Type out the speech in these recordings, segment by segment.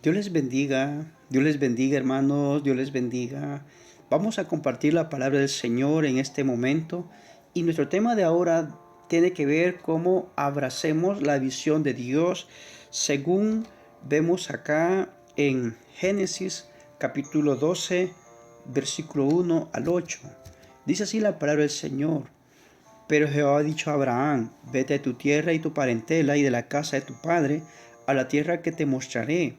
Dios les bendiga hermanos, Dios les bendiga. Vamos a compartir la palabra del Señor en este momento y nuestro tema de ahora tiene que ver cómo abracemos la visión de Dios según vemos acá en Génesis capítulo 12, versículo 1 al 8. Dice así la palabra del Señor. Pero Jehová ha dicho a Abraham, vete de tu tierra y tu parentela y de la casa de tu padre a la tierra que te mostraré.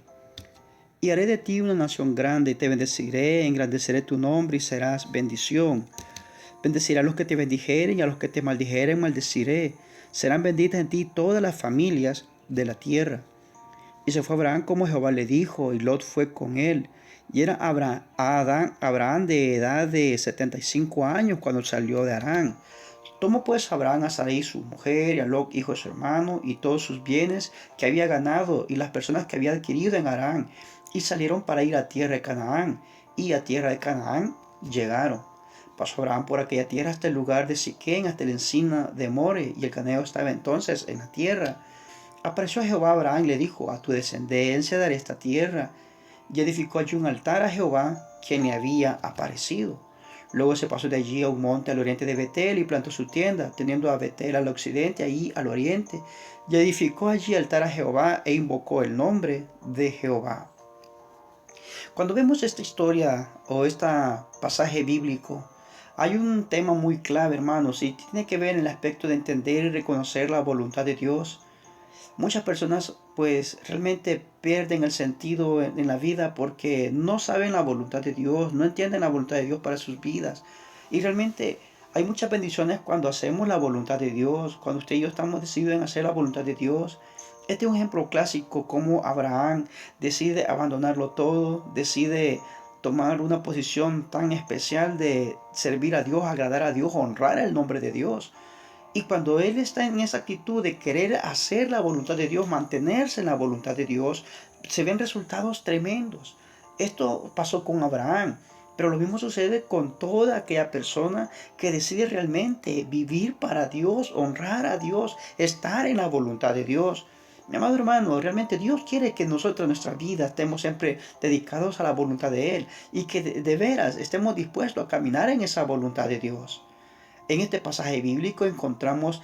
Y haré de ti una nación grande, y te bendeciré, engrandeceré tu nombre y serás bendición. Bendeciré a los que te bendijeren y a los que te maldijeren maldeciré. Serán benditas en ti todas las familias de la tierra. Y se fue Abraham como Jehová le dijo, y Lot fue con él. Y era Abraham de edad de 75 años cuando salió de Harán. Tomó pues Abraham a Sarai su mujer y a Lot hijo de su hermano y todos sus bienes que había ganado y las personas que había adquirido en Harán y salieron para ir a tierra de Canaán y a tierra de Canaán llegaron. Pasó Abraham por aquella tierra hasta el lugar de Siquén, hasta la encina de More, y el caneo estaba entonces en la tierra. Apareció Jehová a Abraham y le dijo, a tu descendencia daré esta tierra. Y edificó allí un altar a Jehová, quien le había aparecido. Luego se pasó de allí a un monte al oriente de Betel y plantó su tienda, teniendo a Betel al occidente, allí al oriente. Y edificó allí altar a Jehová e invocó el nombre de Jehová. Cuando vemos esta historia o este pasaje bíblico, hay un tema muy clave, hermanos, y tiene que ver en el aspecto de entender y reconocer la voluntad de Dios. Muchas personas pues realmente pierden el sentido en la vida porque no saben la voluntad de Dios, no entienden la voluntad de Dios para sus vidas. Y realmente hay muchas bendiciones cuando hacemos la voluntad de Dios, cuando usted y yo estamos decididos en hacer la voluntad de Dios. Este es un ejemplo clásico como Abraham decide abandonarlo todo, decide tomar una posición tan especial de servir a Dios, agradar a Dios, honrar el nombre de Dios. Y cuando él está en esa actitud de querer hacer la voluntad de Dios, mantenerse en la voluntad de Dios, se ven resultados tremendos. Esto pasó con Abraham, pero lo mismo sucede con toda aquella persona que decide realmente vivir para Dios, honrar a Dios, estar en la voluntad de Dios. Mi amado hermano, realmente Dios quiere que nosotros en nuestra vida estemos siempre dedicados a la voluntad de Él y que de veras estemos dispuestos a caminar en esa voluntad de Dios. En este pasaje bíblico encontramos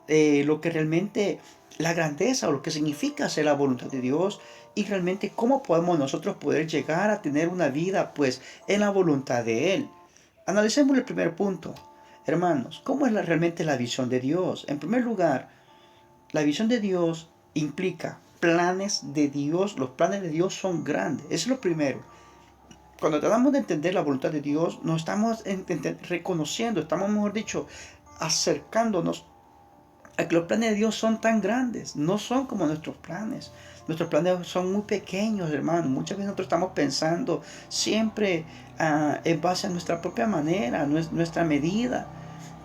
lo que realmente la grandeza o lo que significa hacer la voluntad de Dios y realmente cómo podemos nosotros poder llegar a tener una vida pues en la voluntad de Él. Analicemos el primer punto. Hermanos, ¿cómo es realmente la visión de Dios? En primer lugar, la visión de Dios implica planes de Dios. Los planes de Dios son grandes. Eso es lo primero. Cuando tratamos de entender la voluntad de Dios, nos estamos reconociendo, estamos, mejor dicho, acercándonos a que los planes de Dios son tan grandes, no son como nuestros planes. Nuestros planes son muy pequeños, hermano. Muchas veces nosotros estamos pensando siempre en base a nuestra propia manera, nuestra medida.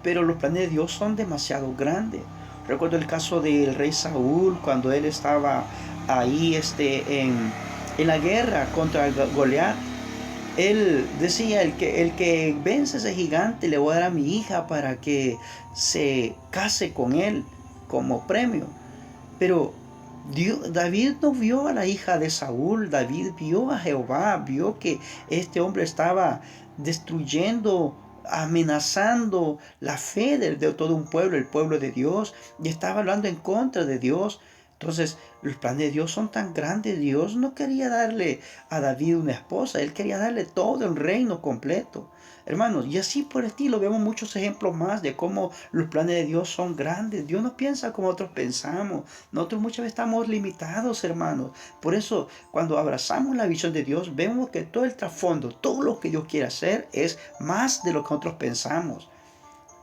Pero los planes de Dios son demasiado grandes. Recuerdo el caso del rey Saúl cuando él estaba ahí en la guerra contra Goliat. Él decía, el que vence a ese gigante le voy a dar a mi hija para que se case con él como premio. Pero David no vio a la hija de Saúl, David vio a Jehová, vio que este hombre estaba destruyendo, amenazando la fe de todo un pueblo, el pueblo de Dios, y estaba hablando en contra de Dios. Entonces, los planes de Dios son tan grandes. Dios no quería darle a David una esposa, él quería darle todo el reino completo. Hermanos, y así por el estilo vemos muchos ejemplos más de cómo los planes de Dios son grandes. Dios no piensa como nosotros pensamos. Nosotros muchas veces estamos limitados, hermanos. Por eso, cuando abrazamos la visión de Dios, vemos que todo el trasfondo, todo lo que Dios quiere hacer es más de lo que nosotros pensamos.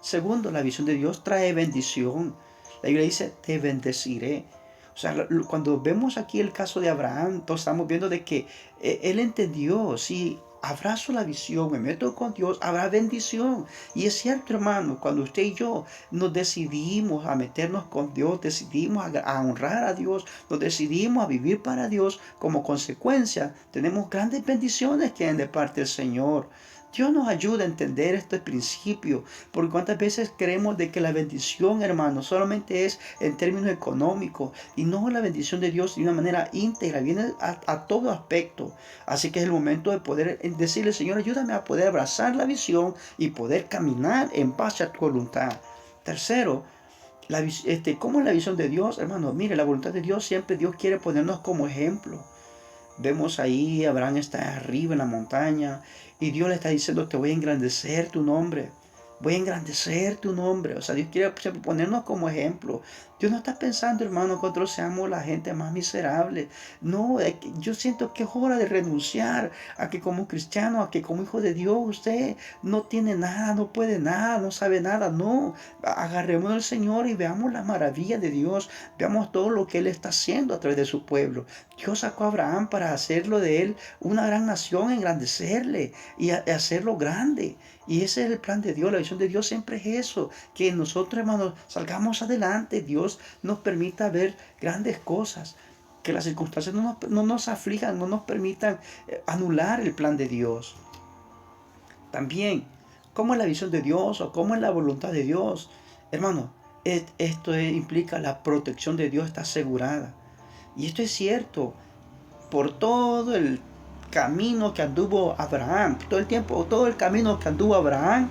Segundo, la visión de Dios trae bendición. La Biblia dice, te bendeciré. O sea, cuando vemos aquí el caso de Abraham, entonces estamos viendo de que él entendió, si abrazo la visión, me meto con Dios, habrá bendición. Y es cierto, hermano, cuando usted y yo nos decidimos a meternos con Dios, decidimos a honrar a Dios, nos decidimos a vivir para Dios, como consecuencia tenemos grandes bendiciones que vienen de parte del Señor. Dios nos ayuda a entender este principio, porque cuántas veces creemos de que la bendición, hermano, solamente es en términos económicos y no la bendición de Dios de una manera íntegra, viene a todo aspecto. Así que es el momento de poder decirle, Señor, ayúdame a poder abrazar la visión y poder caminar en base a tu voluntad. Tercero, ¿cómo es la visión de Dios? Hermano, mire, la voluntad de Dios siempre Dios quiere ponernos como ejemplo. Vemos ahí, Abraham está arriba en la montaña y Dios le está diciendo, te voy a engrandecer tu nombre. Voy a engrandecer tu nombre. O sea, Dios quiere siempre ponernos como ejemplo. Dios no está pensando, hermano, que nosotros seamos la gente más miserable. No, yo siento que es hora de renunciar a que como cristiano, a que como hijo de Dios, usted no tiene nada, no puede nada, no sabe nada. No, agarremos al Señor y veamos las maravillas de Dios. Veamos todo lo que Él está haciendo a través de su pueblo. Dios sacó a Abraham para hacerlo de él una gran nación, engrandecerle y hacerlo grande. Y ese es el plan de Dios, la visión de Dios siempre es eso, que nosotros, hermanos, salgamos adelante, Dios nos permita ver grandes cosas, que las circunstancias no nos aflijan, no nos permitan anular el plan de Dios. También, ¿cómo es la visión de Dios o cómo es la voluntad de Dios? Hermano, esto implica la protección de Dios está asegurada. Y esto es cierto, por todo el camino que anduvo Abraham, todo el tiempo, todo el camino que anduvo Abraham,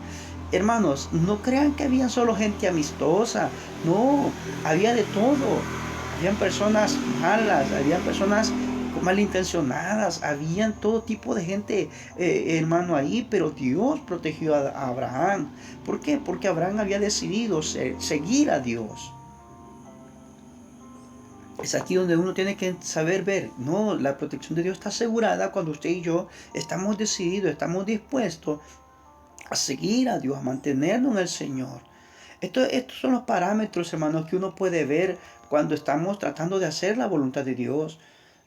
hermanos, no crean que había solo gente amistosa, no, había de todo, habían personas malas, habían personas malintencionadas, habían todo tipo de gente, hermano, ahí, pero Dios protegió a Abraham. ¿Por qué? Porque Abraham había decidido seguir a Dios. Es aquí donde uno tiene que saber ver, no, la protección de Dios está asegurada cuando usted y yo estamos decididos, estamos dispuestos a seguir a Dios, a mantenernos en el Señor. Estos son los parámetros, hermanos, que uno puede ver cuando estamos tratando de hacer la voluntad de Dios.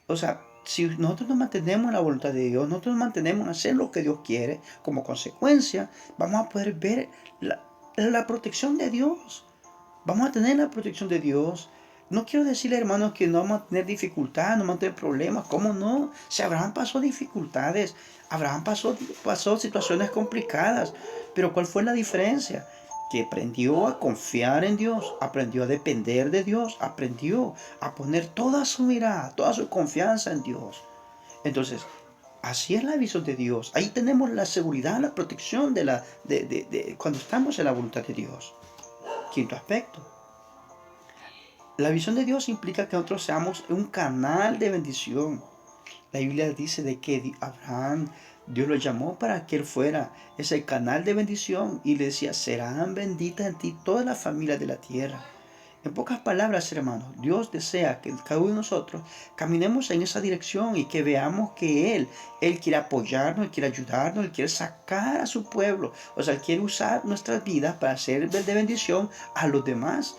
O sea, si nosotros nos mantenemos en la voluntad de Dios, nosotros nos mantenemos en hacer lo que Dios quiere, como consecuencia, vamos a poder ver la protección de Dios. Vamos a tener la protección de Dios. No quiero decirle, hermanos, que no vamos a tener dificultades, no vamos a tener problemas. ¿Cómo no? Si Abraham pasó dificultades, Abraham pasó situaciones complicadas. Pero ¿cuál fue la diferencia? Que aprendió a confiar en Dios, aprendió a depender de Dios, aprendió a poner toda su mirada, toda su confianza en Dios. Entonces, así es la visión de Dios. Ahí tenemos la seguridad, la protección de cuando estamos en la voluntad de Dios. Quinto aspecto. La visión de Dios implica que nosotros seamos un canal de bendición. La Biblia dice de que Abraham, Dios lo llamó para que él fuera ese canal de bendición y le decía, serán benditas en ti todas las familias de la tierra. En pocas palabras, hermanos, Dios desea que cada uno de nosotros caminemos en esa dirección y que veamos que Él quiere apoyarnos, Él quiere ayudarnos, Él quiere sacar a su pueblo. O sea, Él quiere usar nuestras vidas para ser de bendición a los demás.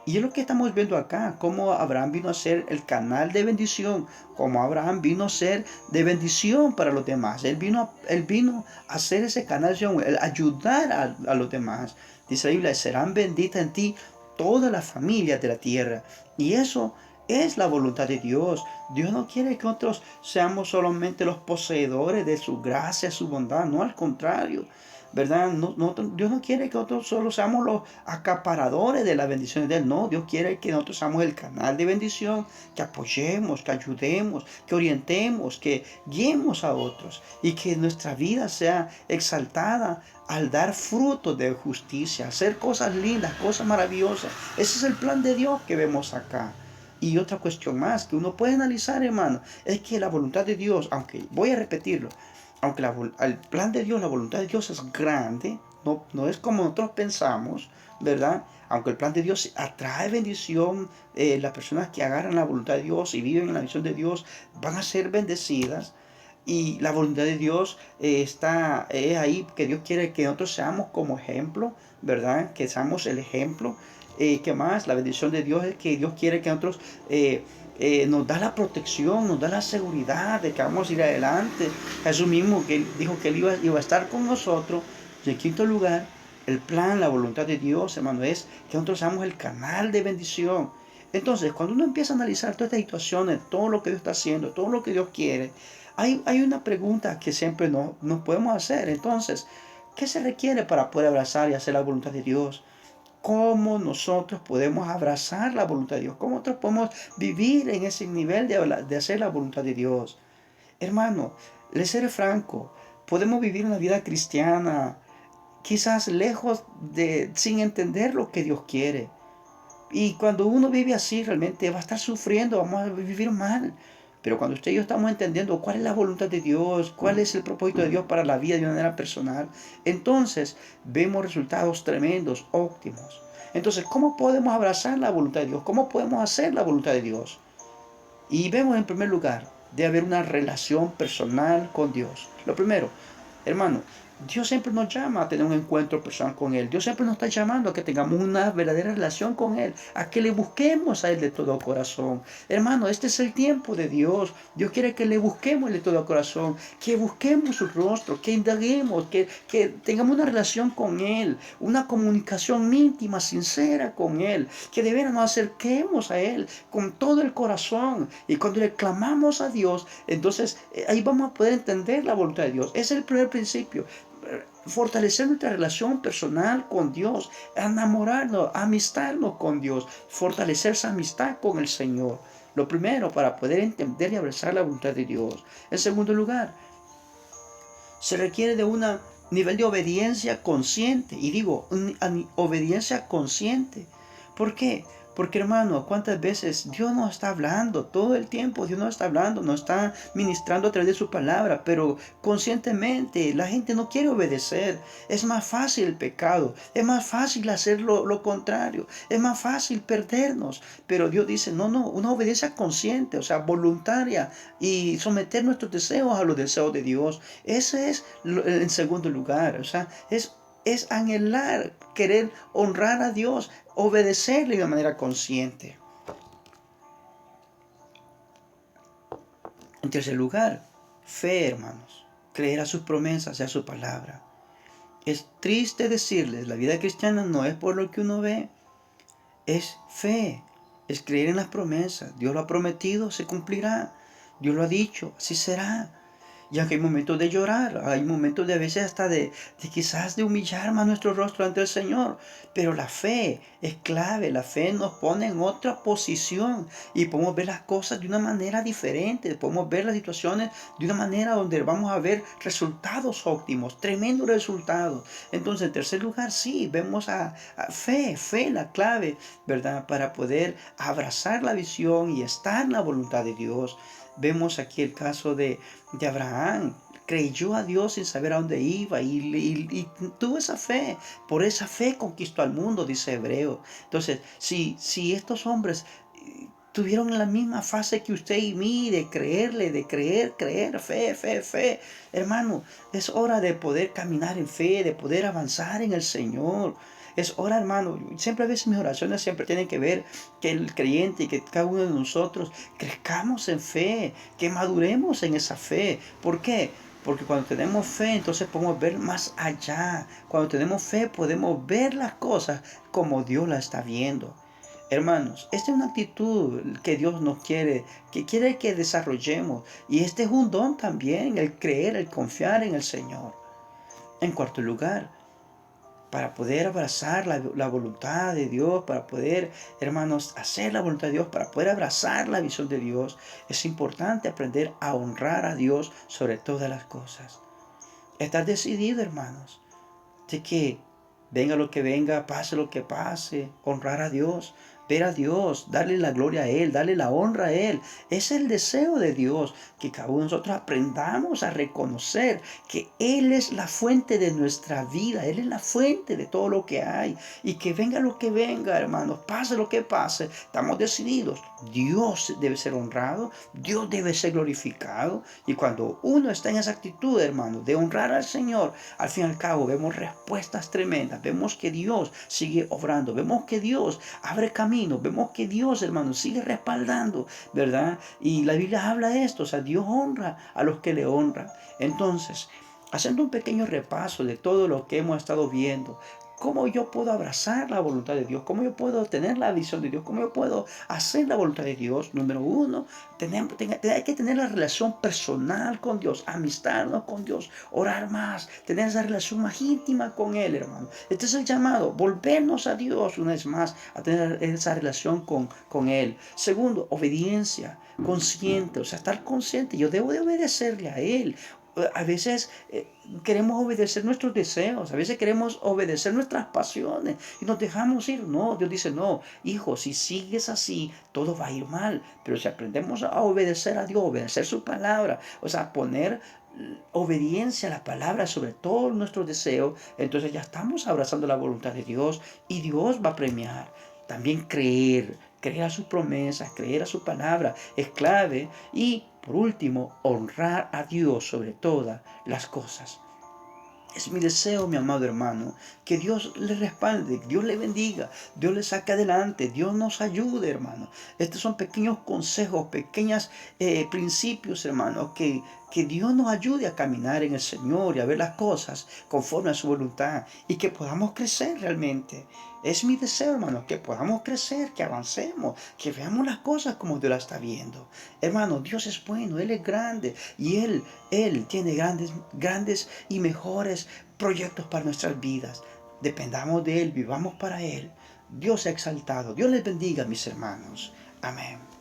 Y es lo que estamos viendo acá, cómo Abraham vino a ser el canal de bendición, cómo Abraham vino a ser de bendición para los demás. Él vino a ser ese canal de bendición, el ayudar a los demás. Dice la Biblia, serán benditas en ti todas las familias de la tierra. Y eso es la voluntad de Dios. Dios no quiere que nosotros seamos solamente los poseedores de su gracia, su bondad, no, al contrario. ¿Verdad? Dios no quiere que nosotros solo seamos los acaparadores de las bendiciones de Él. No, Dios quiere que nosotros seamos el canal de bendición, que apoyemos, que ayudemos, que orientemos, que guiemos a otros y que nuestra vida sea exaltada al dar frutos de justicia, hacer cosas lindas, cosas maravillosas. Ese es el plan de Dios que vemos acá. Y otra cuestión más que uno puede analizar, hermano, es que la voluntad de Dios, aunque voy a repetirlo, aunque el plan de Dios, la voluntad de Dios es grande, no es como nosotros pensamos, ¿verdad? Aunque el plan de Dios atrae bendición, las personas que agarran la voluntad de Dios y viven en la visión de Dios van a ser bendecidas. Y la voluntad de Dios está ahí, que Dios quiere que nosotros seamos como ejemplo, ¿verdad? Que seamos el ejemplo. ¿Qué más? La bendición de Dios es que Dios quiere que nosotros nos da la protección, nos da la seguridad de que vamos a ir adelante. Jesús mismo que Él dijo que Él iba a estar con nosotros. Y en quinto lugar, el plan, la voluntad de Dios, hermano, es que nosotros seamos el canal de bendición. Entonces, cuando uno empieza a analizar todas estas situaciones, todo lo que Dios está haciendo, todo lo que Dios quiere, Hay una pregunta que siempre nos podemos hacer. Entonces, ¿qué se requiere para poder abrazar y hacer la voluntad de Dios? ¿Cómo nosotros podemos abrazar la voluntad de Dios? ¿Cómo nosotros podemos vivir en ese nivel de hacer la voluntad de Dios? Hermano, les seré franco, podemos vivir una vida cristiana quizás lejos sin entender lo que Dios quiere. Y cuando uno vive así, realmente va a estar sufriendo, vamos a vivir mal. Pero cuando usted y yo estamos entendiendo cuál es la voluntad de Dios, cuál es el propósito de Dios para la vida de una manera personal, entonces vemos resultados tremendos, óptimos. Entonces, ¿cómo podemos abrazar la voluntad de Dios? ¿Cómo podemos hacer la voluntad de Dios? Y vemos en primer lugar, de haber una relación personal con Dios. Lo primero, hermano, Dios siempre nos llama a tener un encuentro personal con Él. Dios siempre nos está llamando a que tengamos una verdadera relación con Él, a que le busquemos a Él de todo corazón. Hermano, este es el tiempo de Dios. Dios quiere que le busquemos de todo corazón, que busquemos su rostro, que indaguemos, que tengamos una relación con Él, una comunicación íntima, sincera con Él, que de veras nos acerquemos a Él con todo el corazón. Y cuando le clamamos a Dios, entonces ahí vamos a poder entender la voluntad de Dios. Ese es el primer principio. Fortalecer nuestra relación personal con Dios, enamorarnos, amistarnos con Dios, fortalecer esa amistad con el Señor. Lo primero, para poder entender y abrazar la voluntad de Dios. En segundo lugar, se requiere de un nivel de obediencia consciente. Y digo, obediencia consciente. ¿Por qué? Porque hermano, ¿cuántas veces Dios nos está hablando? Todo el tiempo Dios nos está hablando, nos está ministrando a través de su palabra, pero conscientemente la gente no quiere obedecer. Es más fácil el pecado, es más fácil hacer lo contrario, es más fácil perdernos. Pero Dios dice, no, una obediencia consciente, o sea, voluntaria, y someter nuestros deseos a los deseos de Dios. Ese es en segundo lugar, o sea, es anhelar, querer honrar a Dios, obedecerle de manera consciente. En tercer lugar, fe, hermanos. Creer a sus promesas y a su palabra. Es triste decirles, la vida cristiana no es por lo que uno ve, es fe, es creer en las promesas. Dios lo ha prometido, se cumplirá. Dios lo ha dicho, así será. Ya que hay momentos de llorar, hay momentos de a veces hasta de quizás de humillar más nuestro rostro ante el Señor. Pero la fe es clave, la fe nos pone en otra posición y podemos ver las cosas de una manera diferente, podemos ver las situaciones de una manera donde vamos a ver resultados óptimos, tremendos resultados. Entonces, en tercer lugar, sí, vemos a fe, la clave, ¿verdad? Para poder abrazar la visión y estar en la voluntad de Dios. Vemos aquí el caso de Abraham. Creyó a Dios sin saber a dónde iba y tuvo esa fe. Por esa fe conquistó al mundo, dice Hebreo. Entonces, si estos hombres tuvieron la misma fase que usted y mí, de creerle, de creer, fe. Hermano, es hora de poder caminar en fe, de poder avanzar en el Señor. Es hora, hermano. Siempre a veces mis oraciones siempre tienen que ver que el creyente y que cada uno de nosotros crezcamos en fe, que maduremos en esa fe. ¿Por qué? Porque cuando tenemos fe, entonces podemos ver más allá. Cuando tenemos fe, podemos ver las cosas como Dios las está viendo. Hermanos, esta es una actitud que Dios nos quiere, que quiere que desarrollemos. Y este es un don también, el creer, el confiar en el Señor. En cuarto lugar, para poder abrazar la voluntad de Dios, para poder, hermanos, hacer la voluntad de Dios, para poder abrazar la visión de Dios, es importante aprender a honrar a Dios sobre todas las cosas. Estar decidido, hermanos, de que venga lo que venga, pase lo que pase, honrar a Dios, ver a Dios, darle la gloria a Él, darle la honra a Él. Es el deseo de Dios, que cada uno de nosotros aprendamos a reconocer que Él es la fuente de nuestra vida, Él es la fuente de todo lo que hay. Y que venga lo que venga, hermanos, pase lo que pase, estamos decididos. Dios debe ser honrado, Dios debe ser glorificado. Y cuando uno está en esa actitud, hermanos, de honrar al Señor, al fin y al cabo vemos respuestas tremendas, vemos que Dios sigue obrando, vemos que Dios abre camino, vemos que Dios, hermanos, sigue respaldando, ¿verdad? Y la Biblia habla de esto, o sea, Dios honra a los que le honran. Entonces, haciendo un pequeño repaso de todo lo que hemos estado viendo, ¿Cómo yo puedo abrazar la voluntad de Dios? ¿Cómo yo puedo tener la visión de Dios? ¿Cómo yo puedo hacer la voluntad de Dios? Número uno, hay que tener la relación personal con Dios, amistarnos con Dios, orar más, tener esa relación más íntima con Él, hermano. Este es el llamado, volvernos a Dios una vez más, a tener esa relación con Él. Segundo, obediencia consciente, o sea, estar consciente. Yo debo de obedecerle a Él. A veces queremos obedecer nuestros deseos, a veces queremos obedecer nuestras pasiones y nos dejamos ir. No, Dios dice, no, hijo, si sigues así, todo va a ir mal. Pero si aprendemos a obedecer a Dios, obedecer su palabra, o sea, poner obediencia a la palabra sobre todos nuestros deseos, entonces ya estamos abrazando la voluntad de Dios y Dios va a premiar. También creer a sus promesas, creer a su palabra es clave. Y por último, honrar a Dios sobre todas las cosas. Es mi deseo, mi amado hermano, que Dios le respalde, Dios le bendiga, Dios le saque adelante, Dios nos ayude, hermano. Estos son pequeños consejos, pequeños principios, hermano, que Dios nos ayude a caminar en el Señor y a ver las cosas conforme a su voluntad y que podamos crecer realmente. Es mi deseo, hermano, que podamos crecer, que avancemos, que veamos las cosas como Dios las está viendo. Hermano, Dios es bueno, Él es grande y Él tiene grandes y mejores proyectos para nuestras vidas. Dependamos de Él, vivamos para Él. Dios ha exaltado. Dios les bendiga, mis hermanos. Amén.